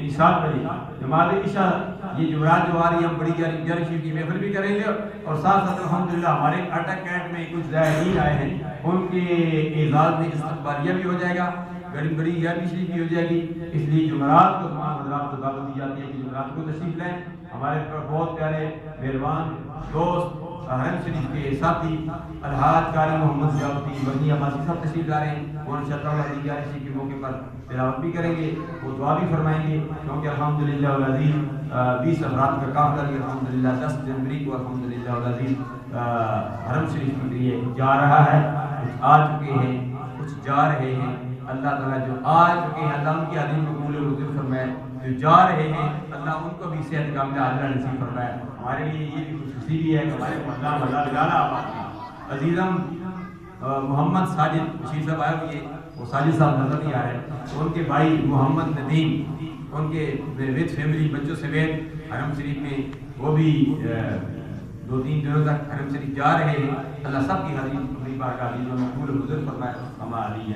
یعنی 7 بجے نماز عشاء یہ جمعرات جو آ رہی ہے ہم بڑی جاری شریف کی محفل بھی کریں گے، اور ساتھ ساتھ الحمدللہ ہمارے اٹک کیٹ میں کچھ زائرین آئے ہیں ان کے اعزاز میں استقبالیہ بھی ہو جائے گا، بڑی یاری شریف بھی ہو جائے گی۔ اس لیے جمعرات کو تمام حضرات کو دعوت دی جاتی ہے کہ جمعرات کو تشریف لیں۔ ہمارے بہت پیارے مہربان دوست حرم شریف کے ساتھی الحاج قاری محمد ضیاء الدین بنی عباسی صاحب تشریف لا رہے ہیں، وہ انشاءاللہ دیگر شریف کے موقع پر تلاوت بھی کریں گے، وہ دعا بھی فرمائیں گے، کیونکہ الحمدللہ العزیز 20 افراد کا قافلہ بھی الحمدللہ 10 جنوری کو الحمدللہ العزیز حرم شریف کے لیے جا رہا ہے۔ کچھ آ چکے ہیں، کچھ جا رہے ہیں۔ اللہ تعالیٰ جو آ چکے ہیں اللہ ان کی عظیم قبول و منظور فرمائے، جو جا رہے ہیں اللہ ان کو بھی صحت کاملہ عاجلہ نصیب فرمائے۔ ہمارے لیے یہ بھی خوشی ہے کہ ہمارے مقدام اللہ بلانا آباد عزیزم محمد ساجد بشیر صاحب آئے ہوئے، وہ ساجد صاحب نظر نہیں آ رہے، ان کے بھائی محمد ندیم ان کے وتھ فیملی بچوں سمیت حرم شریف میں وہ بھی 2-3 دنوں تک حرم شریف جا رہے ہیں۔ اللہ سب کی حاضری اپنی بارگاہ عزیز و مقبول و مقبول فرمائے۔ ہماری